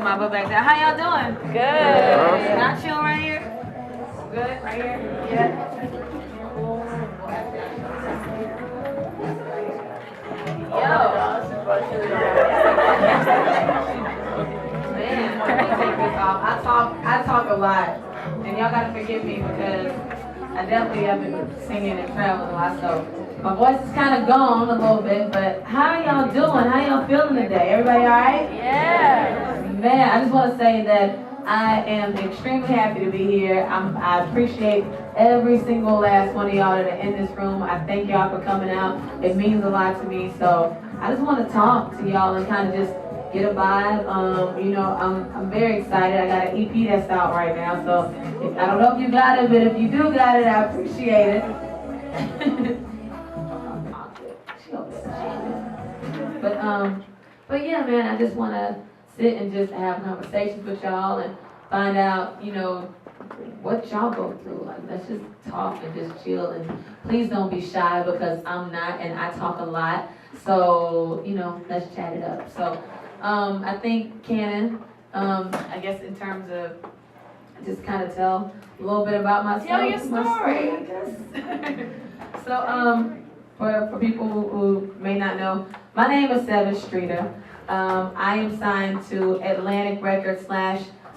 my butt back there. How y'all doing? Good. Not chill right here? Good, right here? Yeah. Yo. Man, I talk a lot. And y'all gotta forgive me because I definitely have been singing and traveling a lot, so my voice is kind of gone a little bit, but how y'all doing? How y'all feeling today? Everybody alright? Yeah. Man, I just want to say that I am extremely happy to be here. I appreciate every single last one of y'all that are in this room. I thank y'all for coming out. It means a lot to me, so I just want to talk to y'all and kind of just get a vibe. I'm very excited. I got an EP that's out right now, so I don't know if you got it, but if you do got it, I appreciate it. But yeah, man, I just want to sit and just have conversations with y'all and find out, what y'all go through. Like, let's just talk and just chill, and please don't be shy because I'm not, and I talk a lot. So, let's chat it up. So, I think Cannon, I guess in terms of just kind of tell a little bit about myself. Tell your story. I guess. So, for people who may not know, my name is Sevyn Streeter. I am signed to Atlantic Records /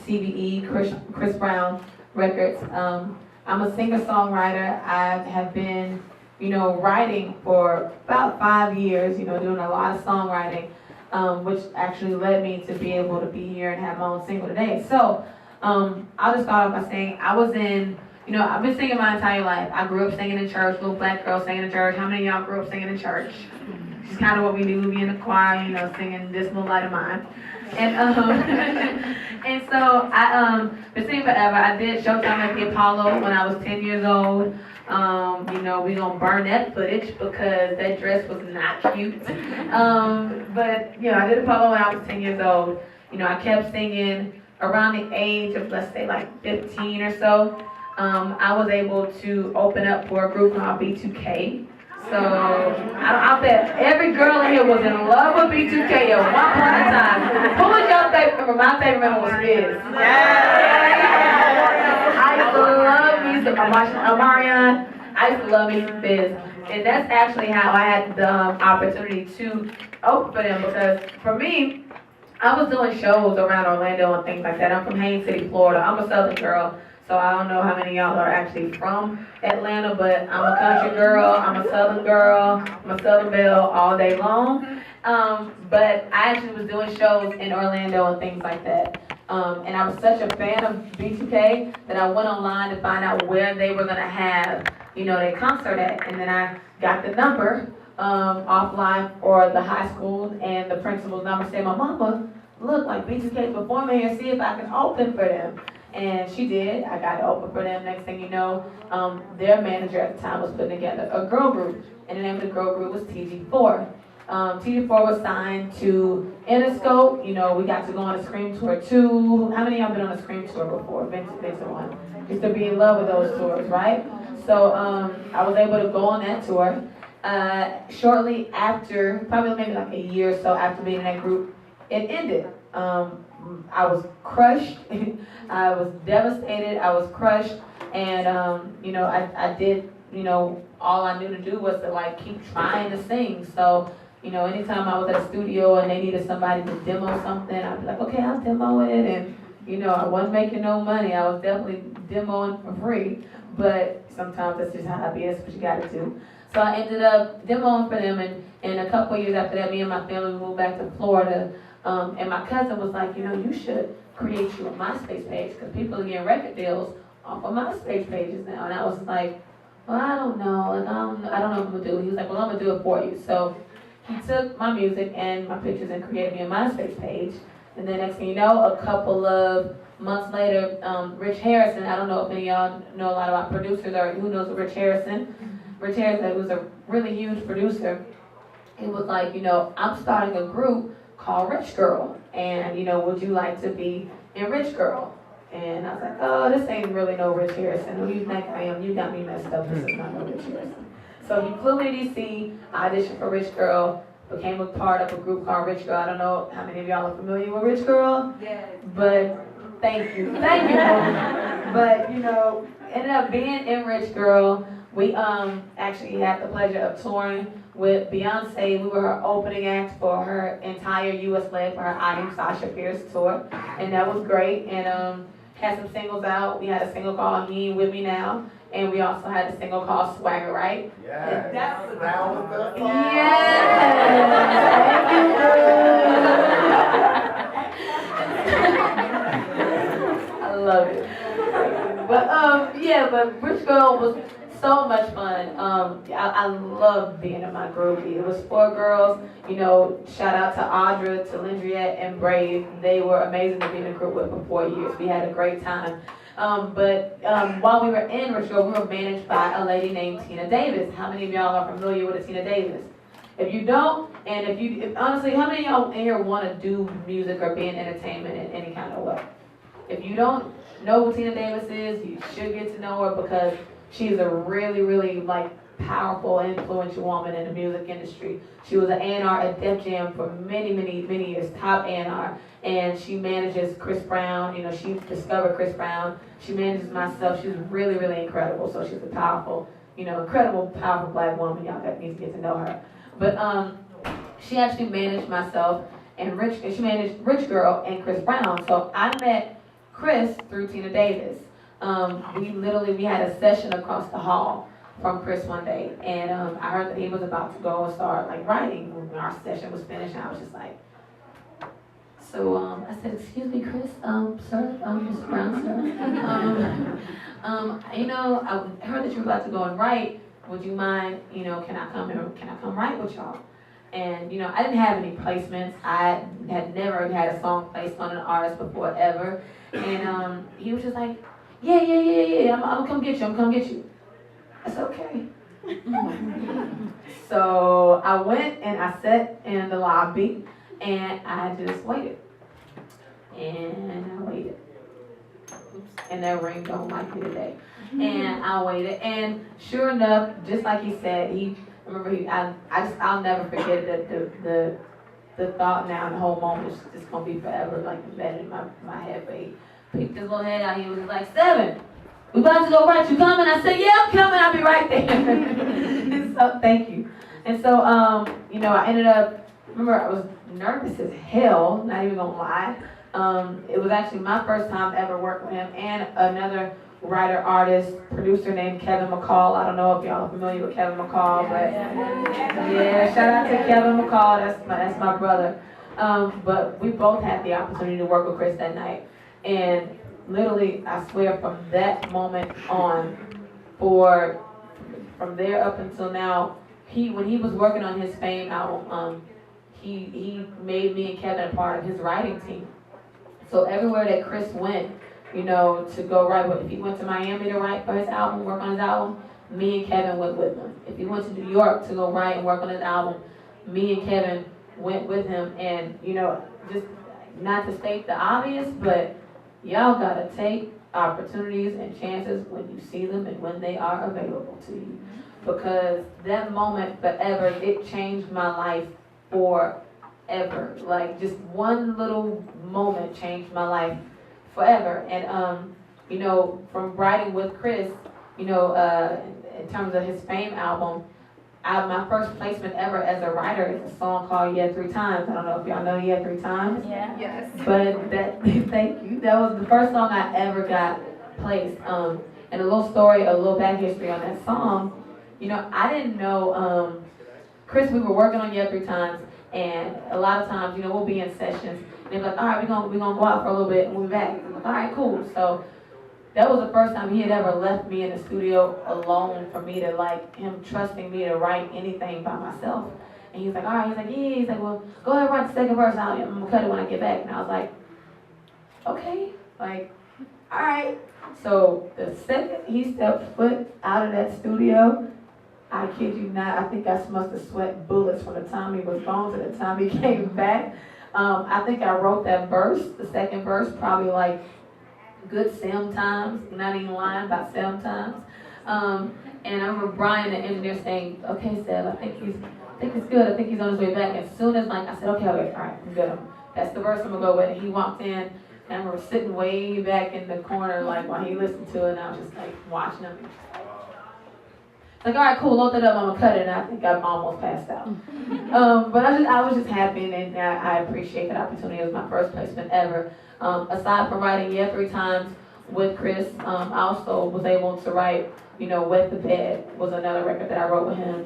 CBE, Chris Brown Records. I'm a singer-songwriter. I have been, writing for about 5 years, doing a lot of songwriting, which actually led me to be able to be here and have my own single today. So, I'll just start off by saying I was in, I've been singing my entire life. I grew up singing in church, little black girl singing in church. How many of y'all grew up singing in church? It's kind of what we do. We be in the choir, singing This Little Light of Mine. And and so I been singing forever. I did Showtime at the Apollo when I was 10 years old. We gonna burn that footage because that dress was not cute. But I did Apollo when I was 10 years old. I kept singing around the age of, let's say, like 15 or so. I was able to open up for a group called B2K. So I bet every girl in here was in love with B2K at one point in time. Who was your favorite member? My favorite member was Fizz. I used to love me some Omarion. I used to love me some Fizz. And that's actually how I had the opportunity to open for them, because for me, I was doing shows around Orlando and things like that. I'm from Haines City, Florida. I'm a Southern girl. So I don't know how many of y'all are actually from Atlanta, but I'm a country girl, I'm a Southern girl, I'm a Southern belle all day long. But I actually was doing shows in Orlando and things like that. And I was such a fan of B2K that I went online to find out where they were gonna have, their concert at. And then I got the number offline for the high school, and the principal's number said, my mama, look, like B2K's performing here, see if I can open for them. And she did. I got to open for them. Next thing you know, their manager at the time was putting together a girl group. And the name of the girl group was TG4. TG4 was signed to Interscope. We got to go on a Scream Tour too. How many of y'all been on a Scream Tour before? Been to one. Used to be in love with those tours, right? So I was able to go on that tour. Shortly after, probably maybe like a year or so after being in that group, it ended. I was crushed. I was devastated. I was crushed. And, I did, all I knew to do was to keep trying to sing. So, anytime I was at a studio and they needed somebody to demo something, I'd be like, okay, I'll demo it. And, I wasn't making no money. I was definitely demoing for free. But sometimes that's just how I be. That's what you got to do. So I ended up demoing for them. And a couple of years after that, me and my family moved back to Florida. And my cousin was like, you should create you a MySpace page because people are getting record deals off of MySpace pages now. And I was like, well, I don't know. I don't know what I'm going to do. He was like, well, I'm going to do it for you. So he took my music and my pictures and created me a MySpace page. And then next thing you know, a couple of months later, Rich Harrison, I don't know if any of y'all know a lot about producers or who knows Rich Harrison. Rich Harrison was a really huge producer. He was like, I'm starting a group called Rich Girl, and would you like to be in Rich Girl? And I was like, oh, this ain't really no Rich Harrison. Who do you think I am? You got me messed up. This is not no Rich Harrison. So he flew me to DC, I auditioned for Rich Girl, became a part of a group called Rich Girl. I don't know how many of y'all are familiar with Rich Girl, but thank you. But ended up being in Rich Girl. We actually had the pleasure of touring with Beyonce. We were her opening act for her entire U.S. leg for her I Am Sasha Fierce tour, and that was great. And had some singles out. We had a single called He Ain't With Me Now, and we also had a single called Swagger Right. Yeah, that was the song. I love it. But Rich Girl was so much fun. I loved being in my group. It was 4 girls. Shout out to Audra, to Lindriette, and Brave. They were amazing to be in a group with for 4 years. We had a great time. While we were in Rich Girl, we were managed by a lady named Tina Davis. How many of y'all are familiar with Tina Davis? If you don't, and honestly, how many of y'all in here want to do music or be in entertainment in any kind of way? If you don't know who Tina Davis is, you should get to know her because she's a really, really powerful, influential woman in the music industry. She was an A&R at Def Jam for many, many, many years, top A&R, and she manages Chris Brown. She discovered Chris Brown. She manages myself. She's really, really incredible. So she's a powerful, incredible, powerful black woman. Y'all need to get to know her. But she actually managed myself and she managed Rich Girl and Chris Brown. So I met Chris through Tina Davis. We had a session across the hall from Chris one day, and I heard that he was about to go and start writing. When our session was finished, and I was just like, so I said, excuse me, Chris, sir, Mr. Brown, sir, I heard that you were about to go and write. Would you mind, can I come write with y'all? And I didn't have any placements. I had never had a song placed on an artist before ever, and he was just like, yeah, I'm gonna come get you. I said, okay. So I went and I sat in the lobby and I just waited. And I waited. Oops. And that ring don't like me today. And I waited. And sure enough, just like he said, I'll never forget the thought now, and the whole moment is just gonna be forever embedded in my head. But he picked his little head out. He was like, Sevyn, we about to go right. You coming? I said, yeah, I'm coming. I'll be right there. So thank you. And so, I ended up. Remember, I was nervous as hell. Not even gonna lie. It was actually my first time ever working with him and another writer, artist, producer named Kevin McCall. I don't know if y'all are familiar with Kevin McCall, but yeah, shout out to Kevin McCall. That's my brother. But we both had the opportunity to work with Chris that night, and literally, I swear, from that moment on, from there up until now, when he was working on his Fame album, he made me and Kevin a part of his writing team. So everywhere that Chris went, to go write with, if he went to Miami to write for his album, work on his album, me and Kevin went with him. If he went to New York to go write and work on his album, me and Kevin went with him. And, just not to state the obvious, but y'all gotta take opportunities and chances when you see them and when they are available to you. Because that moment forever, it changed my life forever. Just one little moment changed my life forever. And from writing with Chris, in terms of his Fame album, my first placement ever as a writer is a song called Yeah 3 Times. I don't know if y'all know Yeah 3 Times. Yeah. Yes. But thank you. That was the first song I ever got placed. And a little back history on that song. I didn't know, Chris, we were working on Yeah 3 Times, and a lot of times, we'll be in sessions, and they're like, all right, we're gonna go out for a little bit and we'll be back. I'm like, all right, cool. So that was the first time he had ever left me in the studio alone for me to him trusting me to write anything by myself. And he was like, all right, he's like, well, go ahead and write the second verse. I'm gonna cut it when I get back. And I was like, okay, all right. So the second he stepped foot out of that studio, I kid you not, I think I must have sweat bullets from the time he was gone to the time he came back. I think I wrote that verse, the second verse, probably good 7 times, not even lying, about 7 times. And I remember Brian, the engineer, saying, okay, Seb, I think I think it's good. I think he's on his way back. As soon as like I said, okay, all right, I'm good. That's the verse I'm gonna go with. And he walked in, and we were sitting way back in the corner, like while he listened to it, and I was just like watching him. Like, all right, cool, load that up, I'm gonna cut it, and I think I'm almost passed out. But I was just happy, and I appreciate that opportunity. It was my first placement ever. Aside from writing Yeah 3 Times with Chris, I also was able to write, Wet the Bed was another record that I wrote with him.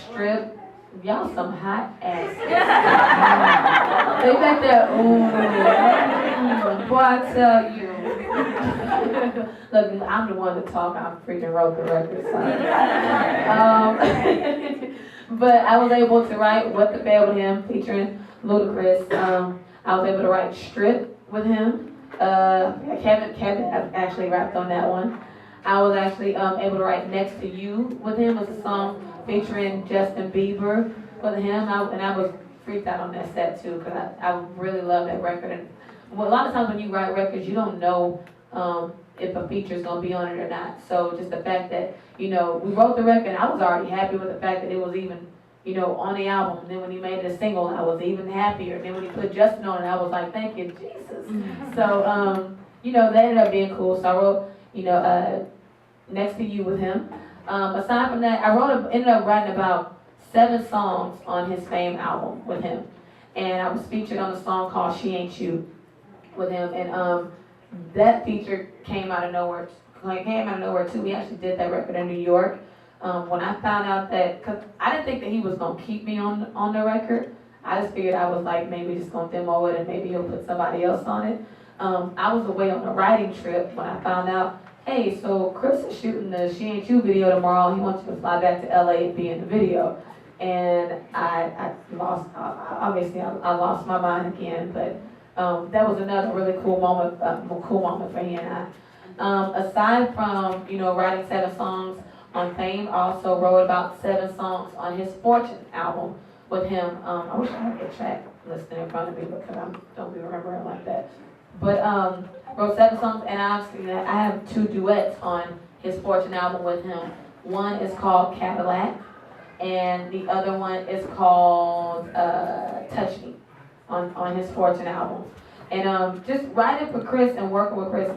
Strip, y'all some hot ass. They back there, ooh, boy, I tell you. Look, I'm the one to talk. I freaking wrote the record. So. But I was able to write What the Bed with him, featuring Ludacris. I was able to write Strip with him. Kevin actually rapped on that one. I was actually able to write Next to You with him. It was a song featuring Justin Bieber with him. And I was freaked out on that set too, because I really love that record. And a lot of times when you write records, you don't know if a feature's gonna be on it or not. So just the fact that, we wrote the record, I was already happy with the fact that it was even, on the album. And then when he made it a single, I was even happier. And then when he put Justin on it, I was like, thank you, Jesus. Mm-hmm. So, that ended up being cool. So I wrote, Next to You with him. Aside from that, ended up writing about 7 songs on his Fame album with him. And I was featured on a song called She Ain't You with him. And that feature came out of nowhere too. We actually did that record in New York. When I found out that, cause I didn't think that he was gonna keep me on the record. I just figured I was like maybe just gonna demo it and maybe he'll put somebody else on it. I was away on a writing trip when I found out, hey, so Chris is shooting the She Ain't You video tomorrow. He wants you to fly back to LA and be in the video. And I lost my mind again, but that was another really cool moment for he and I. Aside from, writing 7 songs on Fame, I also wrote about 7 songs on his Fortune album with him. I wish I had a track listed in front of me because I don't be remembering like that. But wrote 7 songs, and I have 2 duets on his Fortune album with him. One is called Cadillac, and the other one is called Touch Me on his Fortune album. And just writing for Chris and working with Chris,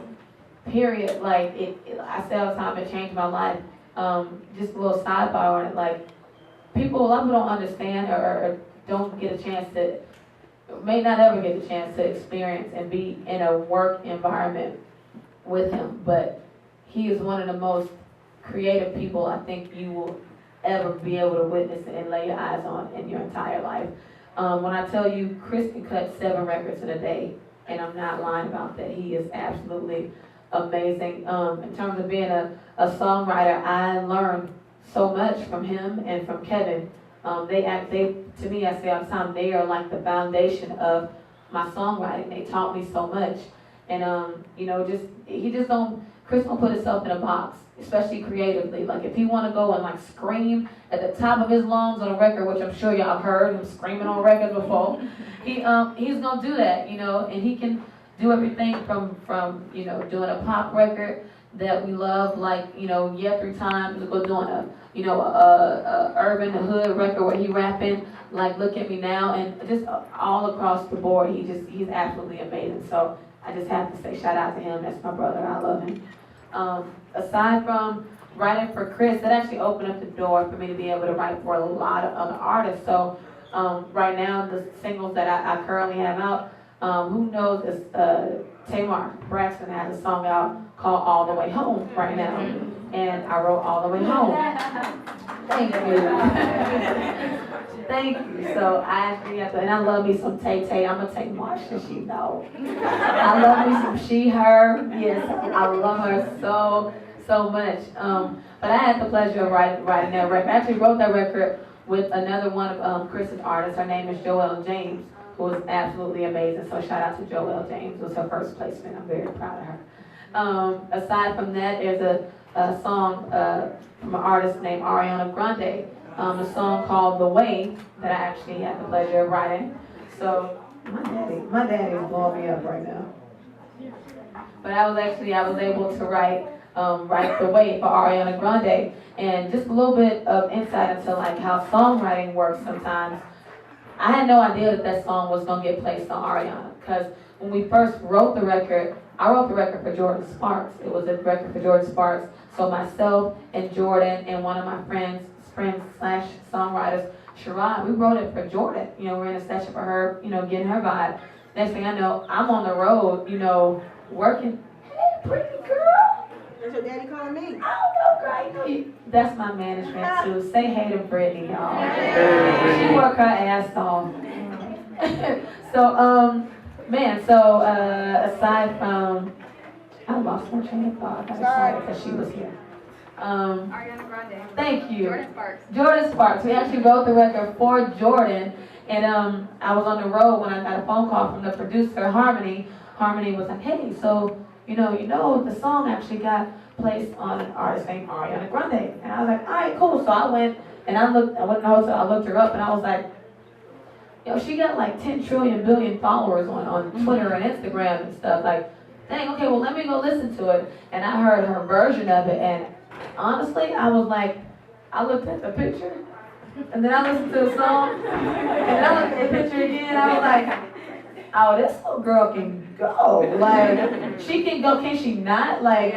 period, like I say all the time, it changed my life. Just a little sidebar on it, like a lot of people don't understand or don't get a chance to, may not ever get the chance to experience and be in a work environment with him, but he is one of the most creative people I think you will ever be able to witness and lay your eyes on in your entire life. When I tell you Chris can cut 7 records in a day, and I'm not lying about that, he is absolutely amazing. In terms of being a songwriter, I learned so much from him and from Kevin. They to me, I say all the time, they are like the foundation of my songwriting. They taught me so much. And Chris don't put himself in a box, especially creatively. Like if he want to go and like scream at the top of his lungs on a record, which I'm sure y'all heard him screaming on records before, he's gonna do that, and he can do everything from doing a pop record that we love, like Yeah 3 Times, go doing a urban hood record where he rapping like Look at Me Now, and just all across the board, he's absolutely amazing. So I just have to say shout out to him. That's my brother. I love him. Aside from writing for Chris, that actually opened up the door for me to be able to write for a lot of other artists. So right now, the singles that I currently have out, who knows, is Tamar Braxton has a song out called All the Way Home right now. And I wrote All the Way Home. Thank you. Thank you. So I actually have to, and I love me some Tay Tay. I'm gonna take Marsha, she know. I love me some she, her. Yes, I love her so much. But I had the pleasure of writing that record. I actually wrote that record with another one of Chris's artists. Her name is Joelle James, who is absolutely amazing. So shout out to Joelle James. It was her first placement. I'm very proud of her. Aside from that, there's a song from an artist named Ariana Grande. A song called The Way that I actually had the pleasure of writing. So my daddy is blowing me up right now. But I was able to write right the way for Ariana Grande. And just a little bit of insight into like how songwriting works sometimes. I had no idea that that song was gonna get placed on Ariana, because when we first wrote the record, I wrote the record for Jordan Sparks. It was a record for Jordan Sparks. So myself and Jordan and one of my friends slash songwriters, Sherrod, we wrote it for Jordan. You know, we're in a session for her, you know, getting her vibe. Next thing I know, I'm on the road, you know, working. Hey, pretty girl. That's your daddy calling me. I don't know, girl. You know you. That's my management too. Say hey to Brittany, y'all. She work her ass off. So, man, so aside from, I lost my train of thought. I got excited because she was here. Ariana Grande. Thank you. Jordan Sparks. Jordan Sparks. We actually wrote the record for Jordan, and I was on the road when I got a phone call from the producer, Harmony. Harmony was like, "Hey, so you know, the song actually got placed on an artist named Ariana Grande." And I was like, "All right, cool." So I went and I went in the hotel. I looked her up, and I was like, "Yo, she got like 10 trillion billion followers on Twitter and Instagram and stuff. Like, dang, okay, well let me go listen to it." And I heard her version of it, and honestly, I was like, I looked at the picture, and then I listened to the song, and then I looked at the picture again, and I was like, oh, this little girl can go. Like, she can go, can she not? Like,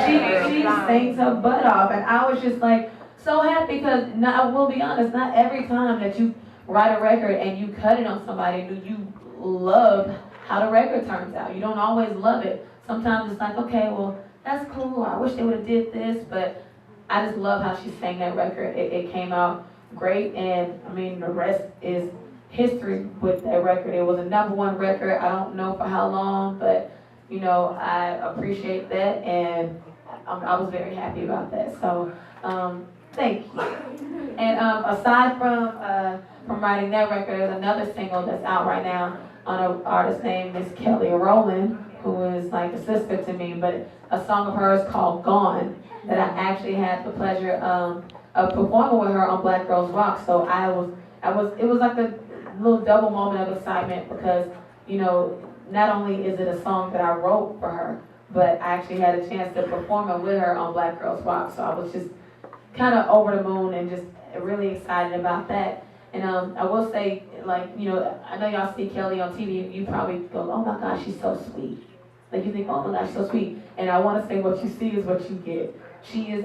she sings her butt off, and I was just like, so happy, because I will be honest, not every time that you write a record and you cut it on somebody, do you love how the record turns out. You don't always love it. Sometimes it's like, okay, well, that's cool. I wish they would have did this, but I just love how she sang that record. It came out great, and I mean, the rest is history with that record. It was a #1 record. I don't know for how long, but you know, I appreciate that, and I was very happy about that. So, thank you. And aside from writing that record, there's another single that's out right now on an artist named Miss Kelly Rowland, who is like a sister to me, but a song of hers called Gone, that I actually had the pleasure of performing with her on Black Girls Rock. So it was like a little double moment of excitement, because, you know, not only is it a song that I wrote for her, but I actually had a chance to perform it with her on Black Girls Rock. So I was just kind of over the moon and just really excited about that. And I will say, like, you know, I know y'all see Kelly on TV, you probably go, oh my gosh, she's so sweet. Like, you think, oh my gosh, so sweet. And I want to say, what you see is what you get. She is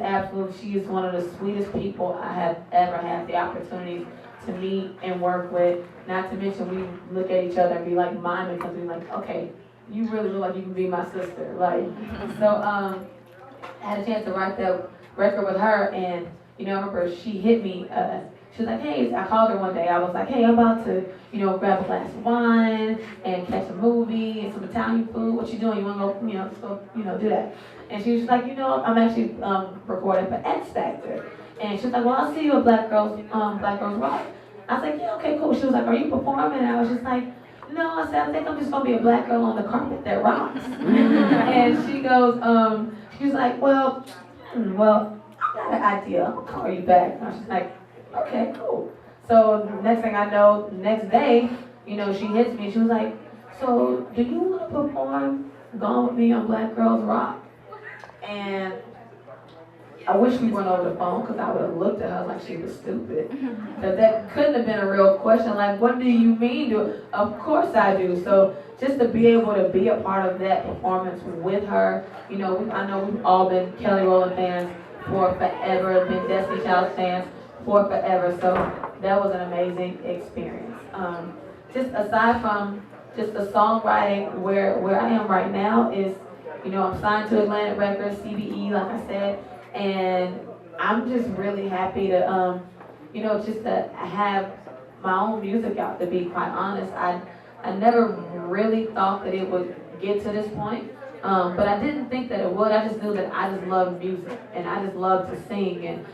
one of the sweetest people I have ever had the opportunity to meet and work with. Not to mention, we look at each other and be like miming, because we're like, okay, you really look like you can be my sister. Like, so I had a chance to write that record with her, and you know, I remember she hit me. She was like, hey, I called her one day. I was like, hey, I'm about to, you know, grab a glass of wine and catch a movie and some Italian food. What you doing? You want to go, let's go, do that. And she was like, I'm actually recording for X Factor. And she was like, well, I'll see you at Black Girls Rock. I was like, yeah, okay, cool. She was like, are you performing? And I was just like, no. I said, I think I'm just going to be a black girl on the carpet that rocks. And she goes, she was like, well, I got an idea. I'll call you back. And I was just like, okay, cool. So next thing I know, next day, she hits me. She was like, so do you want to perform Gone With Me on Black Girls Rock? And I wish we weren't over the phone, because I would have looked at her like she was stupid. Because that couldn't have been a real question. Like, what do you mean? Of course I do. So just to be able to be a part of that performance with her, I know we've all been Kelly Rowland fans for forever, been Destiny Child fans for forever. So that was an amazing experience. Just aside from just the songwriting, where I am right now is, I'm signed to Atlantic Records, CBE, like I said, and I'm just really happy to, just to have my own music out, to be quite honest. I never really thought that it would get to this point, but I didn't think that it would. I just knew that I just love music, and I just love to sing, and,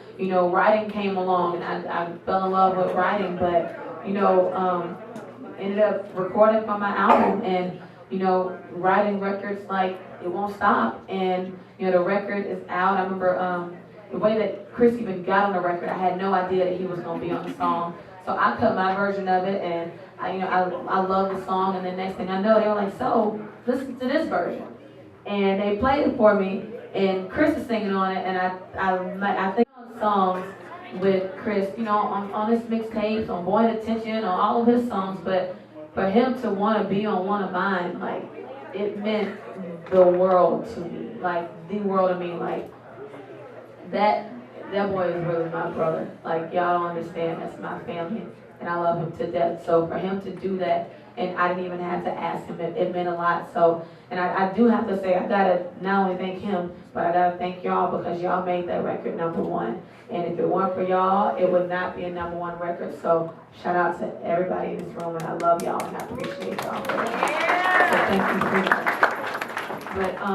writing came along, and I fell in love with writing, but, ended up recording for my album, and, writing records like It Won't Stop, and, the record is out. I remember the way that Chris even got on the record, I had no idea that he was going to be on the song. So I cut my version of it, and I love the song, and the next thing I know, they were like, so, listen to this version. And they played it for me, and Chris is singing on it, and I think on songs with Chris, you know, on his mixtapes, on Boy Attention, on all of his songs, but for him to want to be on one of mine, like, it meant the world to me, like, the world to me, like, that boy is really my brother. Like, y'all don't understand, that's my family, and I love him to death. So for him to do that, and I didn't even have to ask him, it meant a lot. So, and I do have to say, I gotta not only thank him, but I gotta thank y'all, because y'all made that record #1. And if it weren't for y'all, it would not be a #1 record. So shout out to everybody in this room, and I love y'all, and I appreciate y'all for that. So thank you very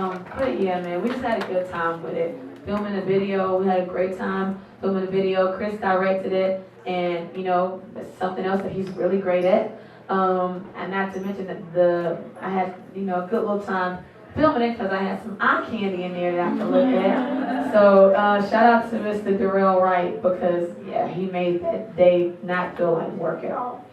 much. But yeah, man, we just had a good time with it. Filming the video, we had a great time filming the video. Chris directed it, and you know, that's something else that he's really great at. And not to mention that I had, you know, a good little time filming it, because I had some eye candy in there that I could look at. So shout out to Mr. Darrell Wright, because yeah, he made that day not feel like work at all.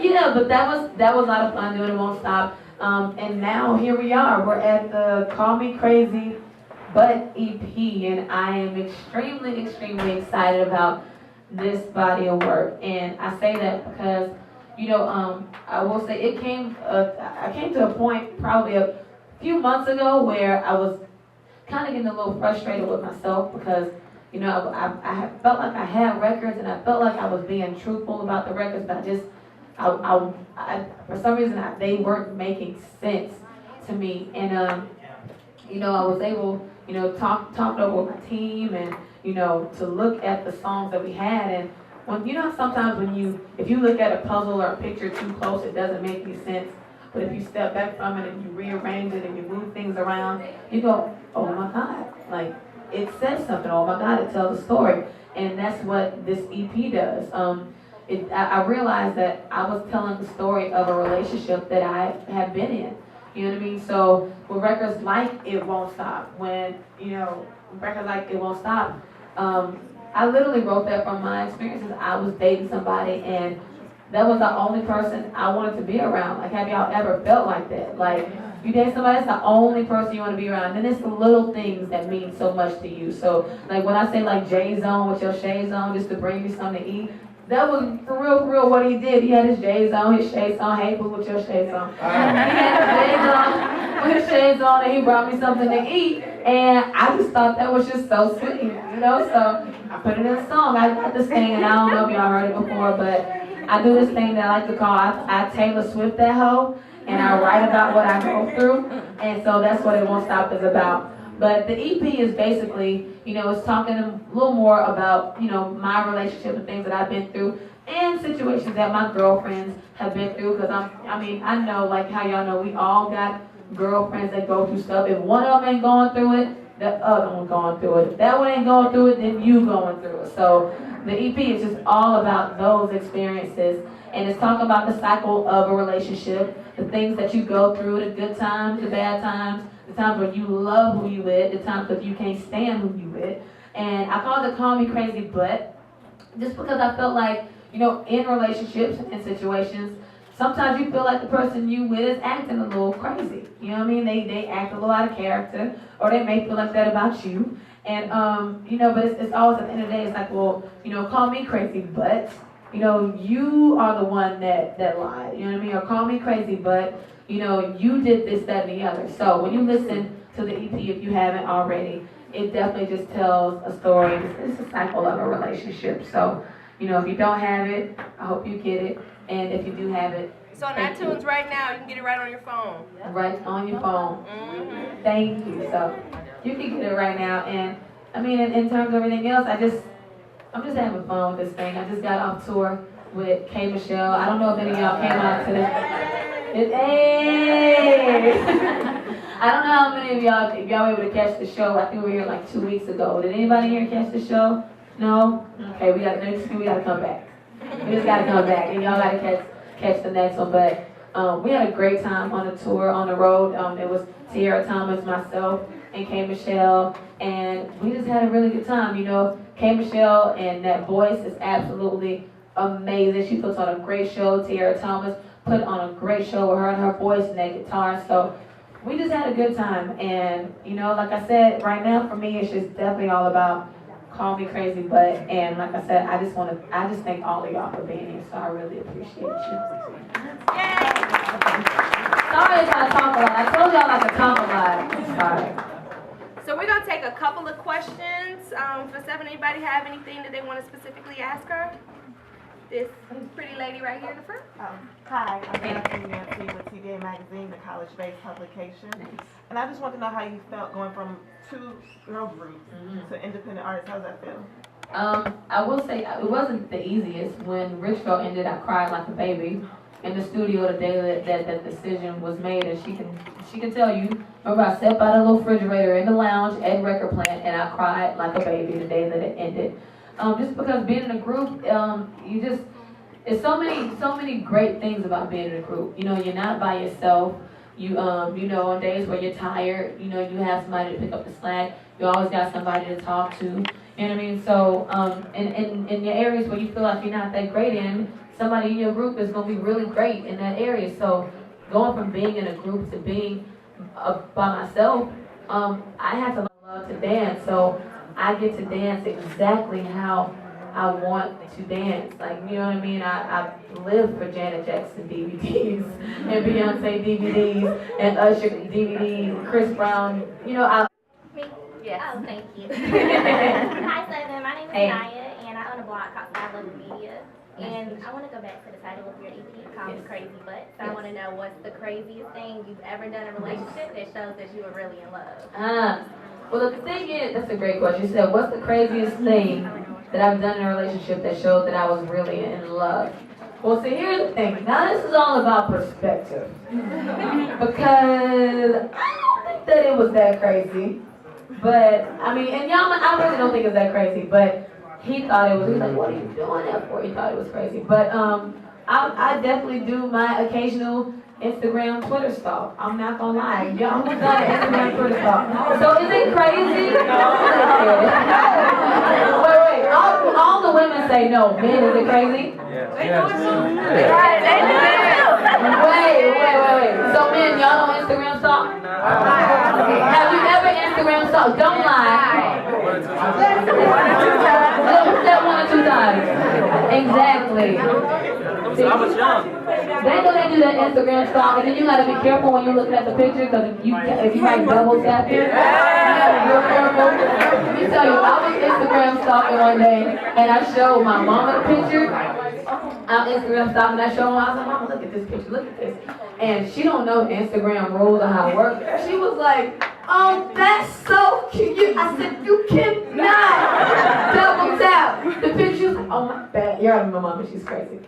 Yeah, but that was a lot of fun doing It Won't Stop. And now here we are. We're at the Call Me Crazy But EP, and I am extremely, extremely excited about this body of work. And I say that because, you know, I will say I came to a point probably a few months ago where I was kind of getting a little frustrated with myself, because, you know, I felt like I had records, and I felt like I was being truthful about the records, but for some reason they weren't making sense to me. And you know, I was able, you know, talked over with my team, and you know, to look at the songs that we had. And when, you know, sometimes if you look at a puzzle or a picture too close, it doesn't make any sense. But if you step back from it and you rearrange it and you move things around, you go, oh my God, like, it says something. Oh my God, it tells a story. And that's what this EP does. I realized that I was telling the story of a relationship that I had been in. You know what I mean? So with records like It Won't Stop, records like It Won't Stop, I literally wrote that from my experiences. I was dating somebody, and that was the only person I wanted to be around. Like, have y'all ever felt like that? Like, you date somebody, that's the only person you want to be around. And then it's the little things that mean so much to you. So, like, when I say, like, J-Zone with your shades on just to bring you something to eat, that was for real what he did. He had his J's on, his shades on. Hey, boo, with your shades on. He had his J's on, with his shades on, and he brought me something to eat. And I just thought that was just so sweet, you know? So I put it in a song. I got this thing, and I don't know if y'all heard it before, but I do this thing that I like to call, I Taylor Swift that hoe, and I write about what I go through. And so that's what It Won't Stop is about. But the EP is basically, you know, it's talking a little more about, you know, my relationship and things that I've been through, and situations that my girlfriends have been through. Because I know, like how y'all know, we all got girlfriends that go through stuff. If one of them ain't going through it, the other one going through it. If that one ain't going through it, then you going through it. So the EP is just all about those experiences. And it's talking about the cycle of a relationship, the things that you go through, the good times, the bad times, the times where you love who you with, the times that you can't stand who you with. And I called it Call Me Crazy But, just because I felt like, you know, in relationships and situations, sometimes you feel like the person you with is acting a little crazy. You know what I mean? They act a little out of character, or they may feel like that about you. And, you know, but it's always at the end of the day, it's like, well, you know, call me crazy, but, you know, you are the one that lied. You know what I mean? Or call me crazy, but, you know, you did this, that, and the other. So when you listen to the EP, if you haven't already, it definitely just tells a story. It's a cycle of a relationship. So, you know, if you don't have it, I hope you get it. And if you do have it, it's on iTunes right now. You can get it right on your phone. Right on your phone. Mm-hmm. Thank you. So you can get it right now. And I mean, in terms of everything else, I'm just having fun with this thing. I just got off tour with K. Michelle. I don't know if any of y'all came out to this. Hey! I don't know how many of y'all, if y'all were able to catch the show. I think we were here like 2 weeks ago. Did anybody here catch the show? No? Okay, we gotta come back. We just gotta come back, and y'all gotta catch the next one. But we had a great time on the tour, on the road. It was Tierra Thomas, myself, and K. Michelle, and we just had a really good time. You know, K. Michelle and that voice is absolutely amazing. She puts on a great show. Tierra Thomas put on a great show with her and her voice and that guitar. So we just had a good time. And, you know, like I said, right now for me, it's just definitely all about call me crazy, but, and like I said, I just thank all of y'all for being here, so I really appreciate you. Sorry if I talk a lot. I told y'all I could talk a lot. Sorry. So we're gonna take a couple of questions. For Sevyn, anybody have anything that they want to specifically ask her? This pretty lady right here in the front. Hi, I'm Nancy with TDA Magazine, the college-based publication. And I just want to know how you felt going from two girl groups to independent artists. How does that feel? I will say it wasn't the easiest. When Rich Girl ended, I cried like a baby in the studio the day that decision was made, and she can tell you. Remember, I sat by the little refrigerator in the lounge at Record Plant, and I cried like a baby the day that it ended. Just because being in a group, it's so many great things about being in a group. You know, you're not by yourself. You know, on days where you're tired, you know, you have somebody to pick up the slack. You always got somebody to talk to. You know what I mean? So, in your areas where you feel like you're not that great in, somebody in your group is going to be really great in that area. So, going from being in a group to being by myself, I had to love to dance. So, I get to dance exactly how I want to dance. Like, you know what I mean? I live for Janet Jackson DVDs and Beyonce DVDs and Usher DVDs, Chris Brown. You know, Me? Yes. Oh, thank you. Hi, Sevyn. My name is Hey. Naya, and I own a blog called I Love Media. And I want to go back to the title of your EP, Call Me Crazy But. So I want to know what's the craziest thing you've ever done in a relationship that shows that you were really in love? Well, the thing is, that's a great question. You said, what's the craziest thing that I've done in a relationship that showed that I was really in love? Well, see, here's the thing. Now, this is all about perspective. Because I don't think that it was that crazy. But, I mean, and y'all, I really don't think it's that crazy. But he thought it was, he was like, what are you doing that for? He thought it was crazy. But I definitely do my occasional Instagram, Twitter stalk. I'm not gonna lie. Y'all who's done an Instagram, Twitter stalk? So is it crazy? Wait. All the women say no. Men, is it crazy? Wait. So men, y'all know Instagram stalk? Have you ever Instagram stalk? Don't lie. Who said 1 or 2 times? Exactly. I was young. They know they do that Instagram stalk, and then you gotta be careful when you're looking at the picture, because if you like double tap it, you gotta be real careful. Let me tell you, I was Instagram stalking one day, and I showed my mama the picture. I'm Instagram stalking, and I showed her, I was like, Mama, look at this picture, look at this. And she don't know Instagram rules or how it works. She was like, oh, that's so cute. I said, you cannot double tap the picture. She was like, oh my bad. You're out of my mama, she's crazy.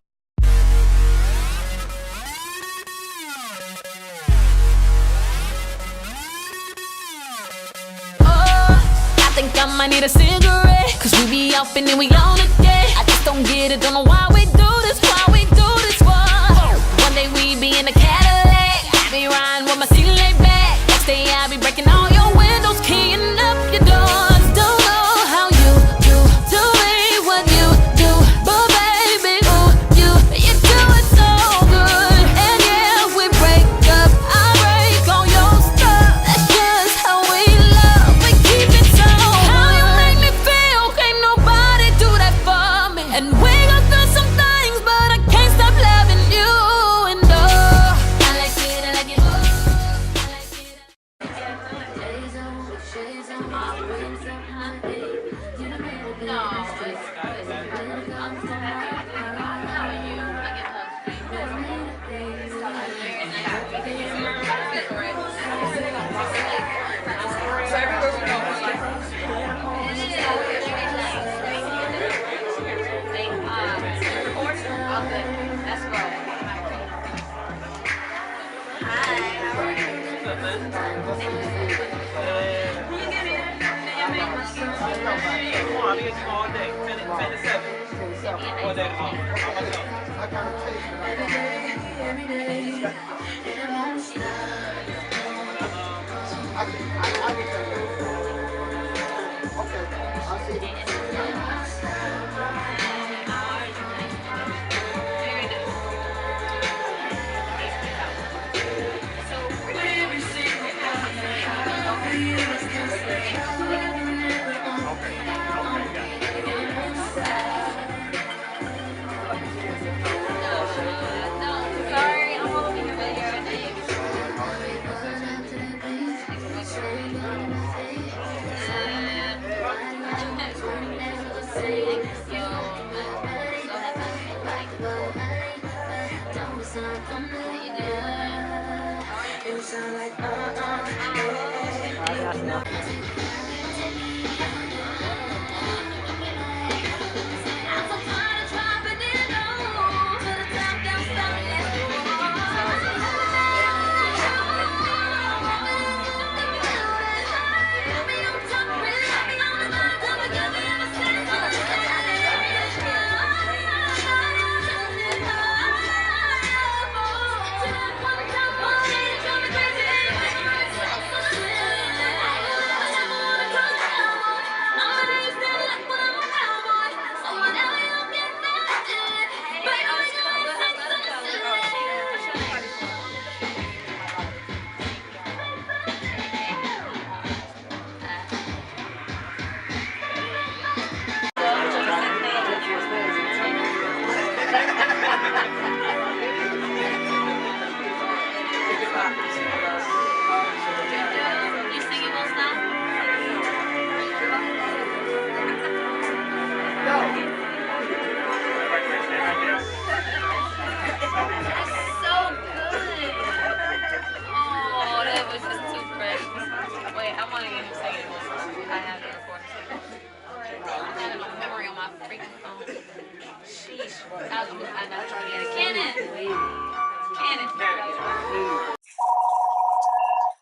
I think I might need a cigarette, cause we be off and then we on again. I just don't get it, don't know why we do this for. One day we be in a Cadillac, I be riding with my seat laid back. Next day I be breaking all your windows, keying up your doors. Don't know how you do to me what you do, but baby, ooh, you do it so good. And yeah, we break up, I break all your stuff. That's just how we love, we keep it so. How you make me feel, can't nobody do that for me. And we gon' do some things, but I can't stop loving you. And oh, I like it, I like it, oh, I like it. Shades on, shades on, always a hot day. You done made a big mistake. When it comes to my heart, I'll be with you all day. 10 to 7. All day tomorrow. I gotta take It sound like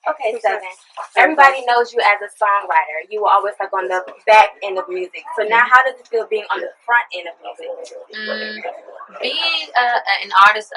Okay, Sevyn. Everybody knows you as a songwriter. You were always like on the back end of music. So now, how does it feel being on the front end of music? Being an artist,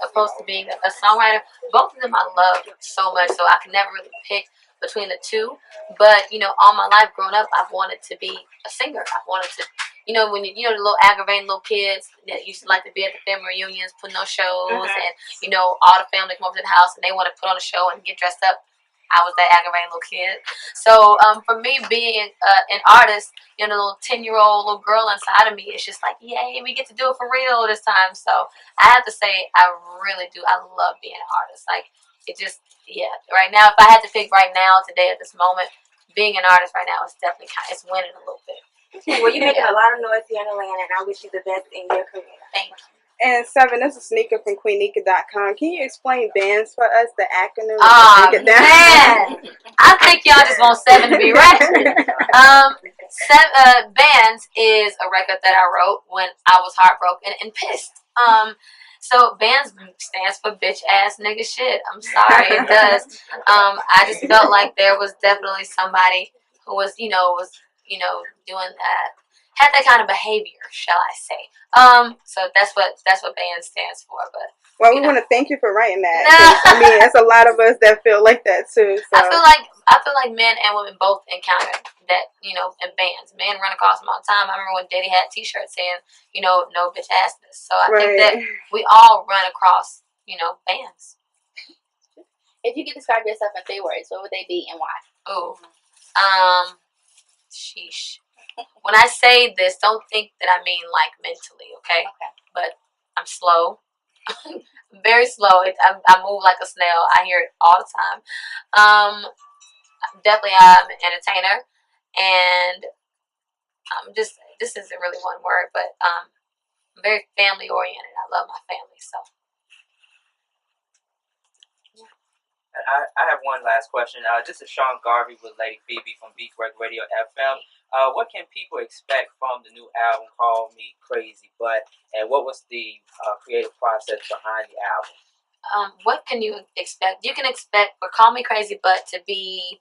opposed to being a songwriter, both of them I love so much. So I can never really pick between the two. But all my life growing up, I've wanted to be a singer. I wanted to. When the little aggravating little kids that used to like to be at the family reunions, putting on shows, and all the family come over to the house and they want to put on a show and get dressed up. I was that aggravating little kid. So for me, being an artist, the little 10-year-old little girl inside of me, it's just like, yay, we get to do it for real this time. So I have to say, I really do. I love being an artist. Like, it just, yeah. Right now, if I had to pick right now, today, at this moment, being an artist right now is definitely it's winning a little bit. Well, you're making a lot of noise here in Atlanta, and I wish you the best in your career. Thank you. And Sevyn, this is Sneaker from QueenNika.com. Can you explain bands for us, the acronym? Man, I think y'all just want Sevyn to be ratchet. Bands is a record that I wrote when I was heartbroken and pissed. So bands stands for bitch ass nigga shit. I'm sorry, it does. I just felt like there was definitely somebody who was, doing that. Had that kind of behavior, shall I say? So that's what band stands for. But we want to thank you for writing that. I mean, there's a lot of us that feel like that too. So. I feel like men and women both encounter that, in bands. Men run across them all the time. I remember when Diddy had T-shirts saying, no bitch assness. So I think that we all run across, bands. If you could describe yourself in 3 words, what would they be and why? Oh, sheesh. When I say this, don't think that I mean like mentally, okay? But I'm slow. Very slow. I move like a snail. I hear it all the time. Definitely I'm an entertainer. And this isn't really one word, but I'm very family oriented. I love my family, so. I have one last question. This is Sean Garvey with Lady Phoebe from Beachwork Radio FM. What can people expect from the new album called Me Crazy But, and what was the creative process behind the album? What can you expect? You can expect for Call Me Crazy But to be,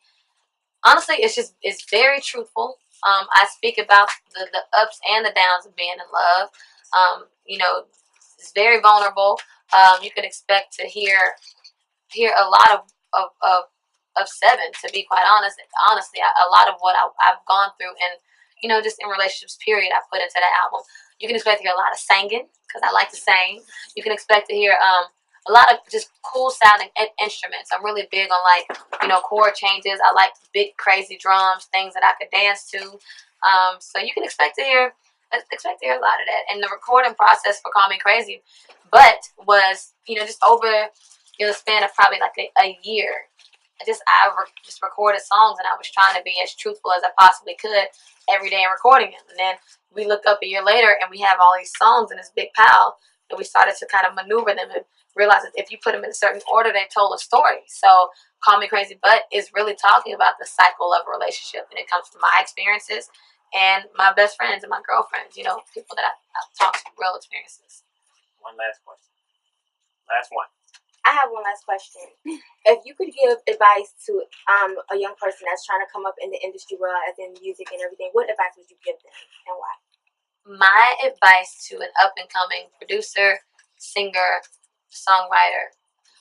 honestly, it's very truthful. I speak about the ups and the downs of being in love. It's very vulnerable. You can expect to hear a lot of Sevyn, to be quite honest. Honestly, a lot of what I've gone through and, just in relationships, period, I put into the album. You can expect to hear a lot of singing, because I like to sing. You can expect to hear a lot of just cool sounding instruments. I'm really big on chord changes. I like big crazy drums, things that I could dance to. So you can expect to hear a lot of that. And the recording process for Call Me Crazy But was, just over the span of probably like a year. I just recorded songs, and I was trying to be as truthful as I possibly could every day in recording them. And then we look up a year later, and we have all these songs in this big pile And we started to kind of maneuver them and realize that if you put them in a certain order, they told a story. So Call Me Crazy But is really talking about the cycle of a relationship, and it comes from my experiences and my best friends and my girlfriends, you know, people that I've talked to, real experiences. One last question. Last one. I have one last question. If you could give advice to a young person that's trying to come up in the industry world, as in music and everything, what advice would you give them and why? My advice to an up-and-coming producer, singer, songwriter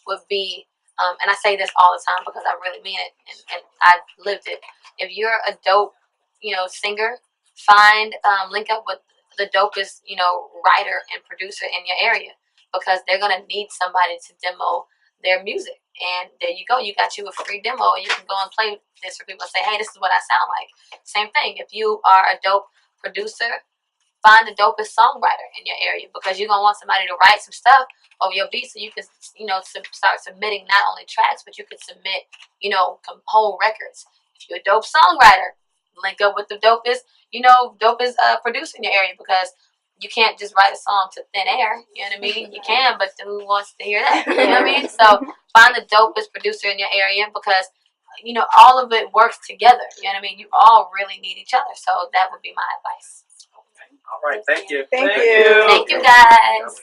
would be, and I say this all the time because I really mean it, and I've lived it. If you're a dope, singer, link up with the dopest, writer and producer in your area, because they're going to need somebody to demo their music. And there you go. You got you a free demo, and you can go and play this for people and say, hey, this is what I sound like. Same thing. If you are a dope producer, find the dopest songwriter in your area, because you're going to want somebody to write some stuff over your beat so you can, start submitting not only tracks, but you can submit, whole records. If you're a dope songwriter, link up with the dopest producer in your area, because you can't just write a song to thin air, you know what I mean? You can, but who wants to hear that? You know what I mean? So find the dopest producer in your area, because, all of it works together. You know what I mean? You all really need each other. So that would be my advice. Okay. All right. Thank you. Thank you. Thank you, guys.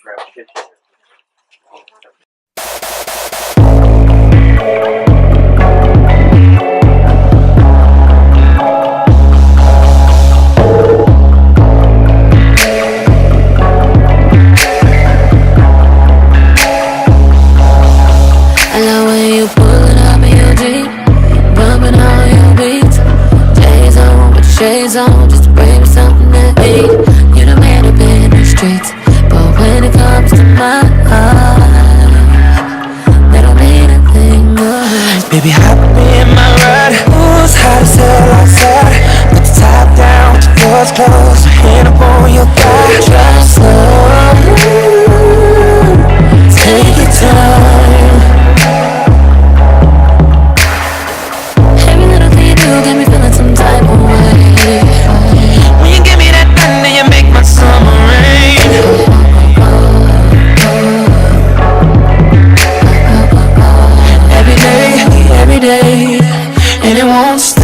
Shades on just to bring me something to eat. You the man up in the streets, but when it comes to my heart, that don't mean a thing. Baby, hop in my ride. Ooh, it's hot as hell outside. Put the top down, with your doors closed, hand up on your thigh. Drive slow, take your time. Every little thing you do got me feeling some type of way. When you give me that thunder, you make my summer rain. Every day, and it won't stop.